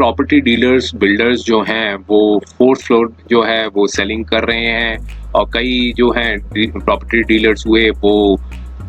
Property dealers builders जो हैं वो फोर्थ फ्लोर जो है वो सेलिंग कर रहे हैं, और कई जो हैं प्रॉपर्टी डीलर्स हुए वो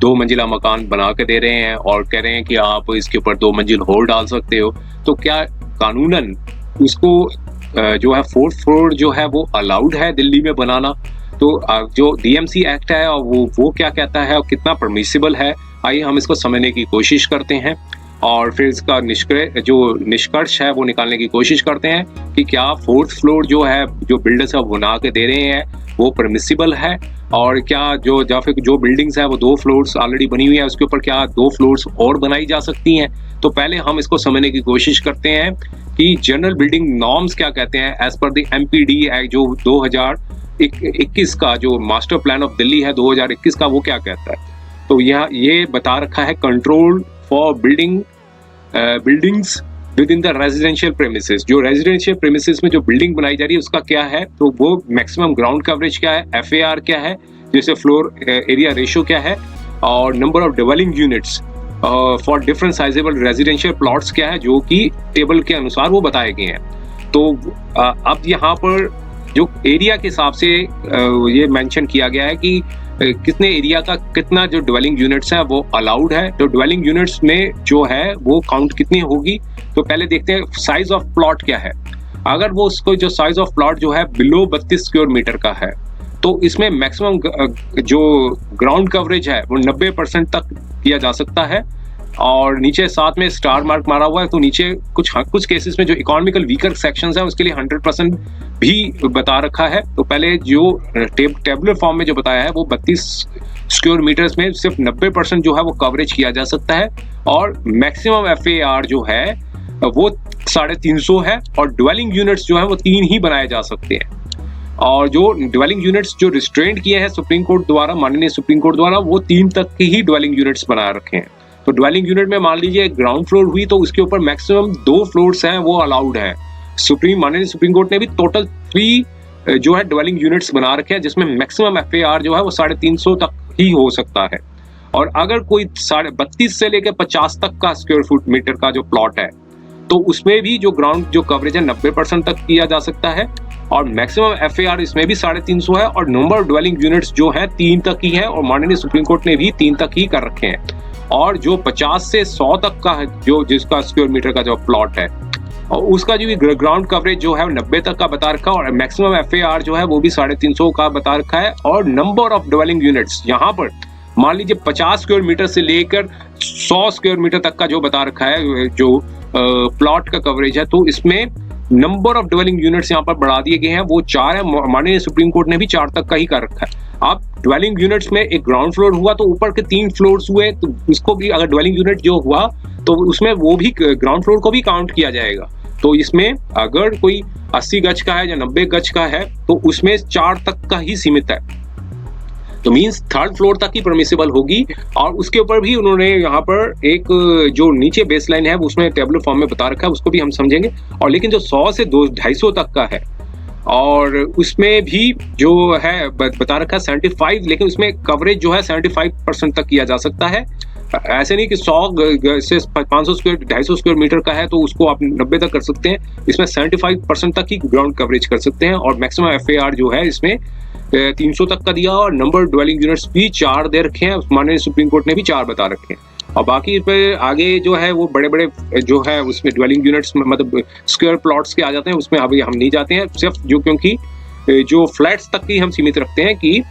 2 मंजिला मकान बना के दे रहे हैं और कह रहे हैं कि आप इसके ऊपर 2 मंजिल और डाल सकते हो। तो क्या कानूनन उसको जो है फोर्थ फ्लोर जो है वो अलाउड है दिल्ली में बनाना? तो जो डीएमसी एक्ट है वो क्या कहता है और कितना परमिसिबल है, आइए हम इसको समझने की कोशिश करते हैं और फिर इसका निष्कर्ष है वो निकालने की कोशिश करते हैं कि क्या फोर्थ फ्लोर जो है जो बिल्डर्स बना के दे रहे हैं वो परमिसिबल है, और क्या जो बिल्डिंग्स है वो 2 फ्लोर्स ऑलरेडी बनी हुई है उसके ऊपर क्या 2 फ्लोर्स और बनाई जा सकती हैं। तो पहले हम इसको समझने की कोशिश करते हैं कि जनरल बिल्डिंग नॉर्म्स क्या कहते हैं as per the MPD act जो 2021 का जो मास्टर प्लान ऑफ दिल्ली है 2021 का, वो क्या कहता है। तो ये बता रखा है control for buildings with in the residential premises. जो रेजिडेंशियल प्रेमिसेस में जो बिल्डिंग बनाई जा रही है उसका क्या है, तो वो मैक्सिमम ग्राउंड कवरेज क्या है, FAR क्या है, जैसे फ्लोर एरिया रेशियो क्या है, और number of dwelling units for different sizeable residential plots क्या है, जो कि टेबल के अनुसार वो बताए गए हैं। तो अब यहाँ पर जो एरिया के हिसाब से ये मेंशन किया गया है कि कितने एरिया का कितना जो डिवेलिंग यूनिट्स है वो अलाउड है। तो डिवेलिंग यूनिट्स में जो है वो काउंट कितनी होगी, तो पहले देखते हैं साइज ऑफ प्लॉट क्या है। अगर वो उसको जो साइज ऑफ प्लॉट जो है बिलो 32 स्क्वायर मीटर का है तो इसमें मैक्सिमम जो ग्राउंड कवरेज है वो 90% तक किया जा सकता है, और नीचे साथ में स्टार मार्क मारा हुआ है तो नीचे कुछ केसेस में जो इकोनॉमिकल वीकर सेक्शंस है उसके लिए 100% भी बता रखा है। तो पहले जो टेबुलर फॉर्म में जो बताया है वो 32 स्क्वायर मीटर्स में सिर्फ 90% जो है वो कवरेज किया जा सकता है, और मैक्सिमम FAR जो है वो 350 है, और ड्वेलिंग यूनिट्स जो है वो 3 ही बनाए जा सकते हैं। और जो ड्वेलिंग यूनिट्स जो रिस्ट्रेंट किए हैं सुप्रीम कोर्ट द्वारा, माननीय सुप्रीम कोर्ट द्वारा, वो 3 तक की ही ड्वेलिंग यूनिट्स बना रखे हैं। तो ड्वेलिंग यूनिट में मान लीजिए ग्राउंड फ्लोर हुई तो उसके ऊपर मैक्सिमम 2 फ्लोर्स हैं वो अलाउड है। माननीय सुप्रीम कोर्ट ने भी टोटल 3 जो है ड्वेलिंग यूनिट्स बना रखे हैं, जिसमें मैक्सिमम FAR जो है वो 350 तक ही हो सकता है। और अगर कोई 32 से लेकर 50 तक का स्क्वायर फुट मीटर का जो प्लॉट है तो उसमें भी जो ग्राउंड जो कवरेज है 90% तक किया जा सकता है, और मैक्सिमम FAR इसमें भी 350 है, और नंबर ऑफ ड्वेलिंग यूनिट्स जो है 3 तक ही है, और माननीय सुप्रीम कोर्ट ने भी 3 तक ही कर रखे हैं। और जो 50 से 100 तक का है जो जिसका स्क्वायर मीटर का जो प्लॉट है और उसका जो ग्राउंड कवरेज जो है 90 तक का बता रखा है, और मैक्सिमम FAR जो है वो भी 350 का बता रखा है। और नंबर ऑफ ड्वेलिंग यूनिट्स यहाँ पर मान लीजिए 50 स्क्वायर मीटर से लेकर 100 स्क्वायर मीटर तक का जो बता रखा है जो प्लॉट का कवरेज है, तो इसमें नंबर ऑफ डिवेलिंग यूनिट्स यहाँ पर बढ़ा दिए गए हैं, वो 4 है। माननीय सुप्रीम कोर्ट ने भी 4 तक का ही कर रखा है। अब डिवेलिंग यूनिट्स में एक ग्राउंड फ्लोर हुआ तो ऊपर के 3 फ्लोर्स हुए, तो उसको भी अगर डिवेलिंग यूनिट जो हुआ तो उसमें वो भी ग्राउंड फ्लोर को भी काउंट किया जाएगा। तो इसमें अगर कोई 80 गज का है या 90 गज का है तो उसमें 4 तक का ही सीमित है, तो मींस 3rd फ्लोर तक ही परमिसिबल होगी। और उसके ऊपर भी उन्होंने यहाँ पर एक जो नीचे बेसलाइन है उसमें टेबुलर फॉर्म में बता रखा है, उसको भी हम समझेंगे। और लेकिन जो 100 से 250 तक का है और उसमें भी जो है बता रखा है 75, लेकिन उसमें कवरेज जो है 75% तक किया जा सकता है। ऐसे नहीं कि 100 से 500 स्क्वायर 250 स्क्वायर मीटर का है तो उसको आप 90 तक कर सकते हैं, इसमें 75% तक ही ग्राउंड कवरेज कर सकते हैं। और मैक्सिमम FAR जो है इसमें 300 तक का दिया, और नंबर ड्वेलिंग यूनिट्स भी 4 दे रखे हैं, माननीय सुप्रीम कोर्ट ने भी 4 बता रखे हैं। और बाकी पे आगे जो है वो बड़े बड़े जो है उसमें ड्वेलिंग यूनिट्स मतलब स्क्वायर प्लॉट्स के आ जाते हैं, उसमें अभी हम नहीं जाते हैं, सिर्फ जो क्योंकि जो फ्लैट्स तक ही हम सीमित रखते हैं कि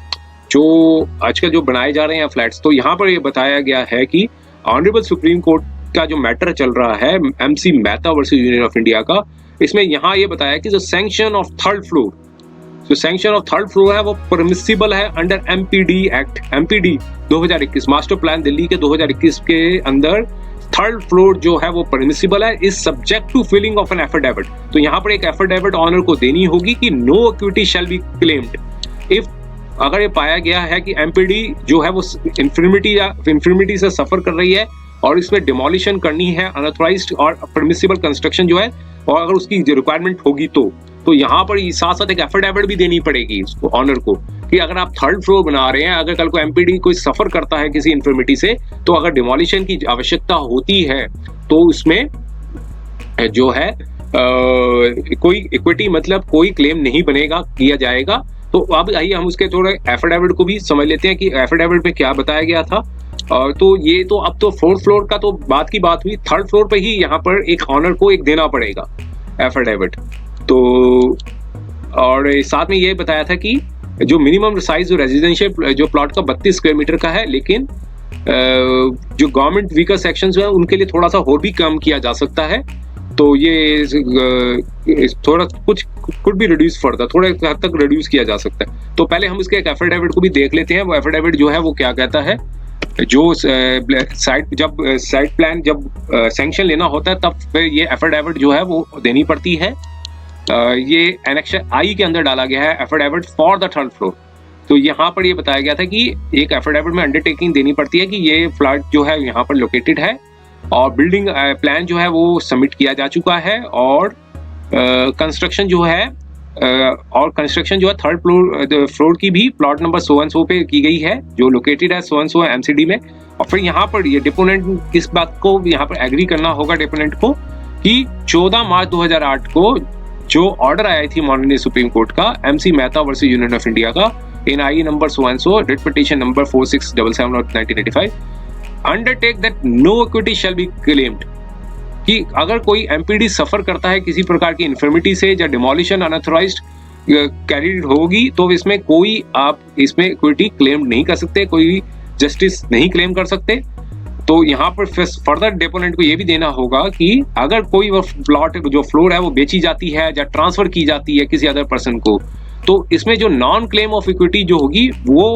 जो आजकल जो बनाए जा रहे हैं फ्लैट्स। तो यहाँ पर ये बताया गया है कि ऑनरेबल सुप्रीम कोर्ट का जो मैटर चल रहा है MC Mehta versus union of India का, इसमें यहाँ ये बताया कि जो सैंक्शन ऑफ 3rd फ्लोर, जो सैंक्शन ऑफ 3rd फ्लोर है वो परमिसिबल है under MPD act, MPD 2021 master plan Delhi के 2021 के अंदर 3rd फ्लोर जो है वो परमिसिबल है, is subject to filling of an affidavit. तो यहाँ पर एक एफिडेविट ऑनर को देनी होगी कि no equity shall be claimed if, अगर ये पाया गया है कि MPD जो है वो इंफर्मिटी से सफर कर रही है और इसमें डिमोलिशन करनी है अनऑथराइज्ड और परमिसिबल कंस्ट्रक्शन जो है, और अगर उसकी रिक्वायरमेंट होगी तो यहाँ पर साथ साथ एक एफिडेविट भी देनी पड़ेगी उसको ऑनर को कि अगर आप 3rd फ्लोर बना रहे हैं, अगर कल को MPD कोई सफर करता है किसी इंफर्मिटी से, तो अगर डिमोलिशन की आवश्यकता होती है तो उसमें जो है कोई इक्विटी मतलब कोई क्लेम नहीं बनेगा किया जाएगा। तो अब आइए हम उसके थोड़े एफिडेविट को भी समझ लेते हैं कि एफिडेविट में क्या बताया गया था। तो ये तो अब तो फोर्थ फ्लोर का तो बात की बात हुई, थर्ड फ्लोर पे ही यहाँ पर एक ऑनर को एक देना पड़ेगा एफिडेविट। तो और साथ में ये बताया था कि जो मिनिमम साइज जो रेजिडेंशियल जो प्लॉट का 32 स्क्वायर मीटर का है, लेकिन जो गवर्नमेंट व्हीकल सेक्शंस हैं उनके लिए थोड़ा सा और भी कम किया जा सकता है। तो ये थोड़ा कुछ कुड भी रिड्यूस फर्दर, थोड़े हद तक रिड्यूस किया जा सकता है। तो पहले हम इसके एक एफिडेविट को भी देख लेते हैं। वो एफिडेविट जो है वो क्या कहता है, जो साइट जब साइट प्लान जब सैंक्शन लेना होता है तब फिर ये एफिडेविट जो है वो देनी पड़ती है। ये एनेक्स आई के अंदर डाला गया है affidavit for the third floor. तो यहाँ पर ये बताया गया था कि एक एफिडेविट में अंडरटेकिंग देनी पड़ती है कि ये फ्लैट जो है यहाँ पर लोकेटेड है और बिल्डिंग प्लान जो है वो सबमिट किया जा चुका है और कंस्ट्रक्शन जो है थर्ड फ्लोर की भी प्लॉट नंबर सो एंड सो पे की गई है जो लोकेटेड है सो एंड सो एमसीडी में। और फिर यहाँ पर ये डिपोनेंट इस बात को यहाँ पर एग्री करना होगा डिपोनेंट को कि 14 मार्च 2008 को जो ऑर्डर आई थी माननीय सुप्रीम कोर्ट का MC Mehta versus union of India का in I number so and so writ petition number 4677 of 1985 undertake that no equity shall be claimed, कि अगर कोई एमपीडी सफर करता है किसी प्रकार की इन्फर्मिटी से या डिमोलिशन अनऑथराइज्ड कैरिड होगी तो इसमें कोई आप इसमें इक्विटी क्लेम नहीं कर सकते, कोई जस्टिस नहीं क्लेम कर सकते। तो यहाँ पर फर्दर डिपोनेंट को ये भी देना होगा कि अगर कोई वो प्लॉट जो फ्लोर है वो बेची जाती है या ट्रांसफर की जाती है किसी अदर पर्सन को, तो इसमें जो नॉन क्लेम ऑफ इक्विटी जो होगी वो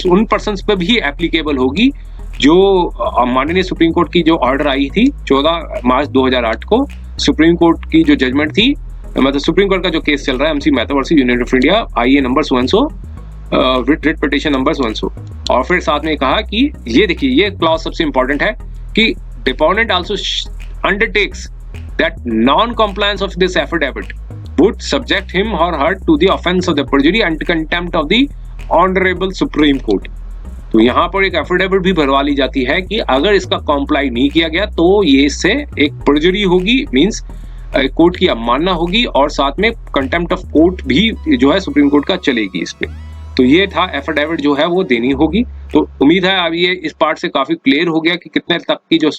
उन पर्सन पे भी एप्लीकेबल होगी जो माननीय सुप्रीम कोर्ट की जो ऑर्डर आई थी 14 मार्च 2008 को। सुप्रीम कोर्ट की जो जजमेंट थी, मतलब सुप्रीम कोर्ट का जो केस चल रहा है MC Mehta versus union of India IA number so and so writ petition number so and so. और फिर साथ में कहा कि ये देखिए ये क्लॉज सबसे इंपॉर्टेंट है कि deponent also undertakes that non compliance of this affidavit would subject him or her to the offense of the perjury and contempt of the honorable Supreme Court। तो यहाँ पर एक एफिडेविट भी भरवा ली जाती है कि अगर इसका कॉम्प्लाई नहीं किया गया तो ये इससे एक परजुरी होगी, मींस कोर्ट की अवमानना होगी और साथ में कंटेम्प्ट ऑफ कोर्ट भी जो है सुप्रीम कोर्ट का चलेगी इस पे। तो ये था एफिडेविट जो है वो देनी होगी। तो उम्मीद है अब ये इस पार्ट से काफी क्लियर हो गया कि कितने तक की जो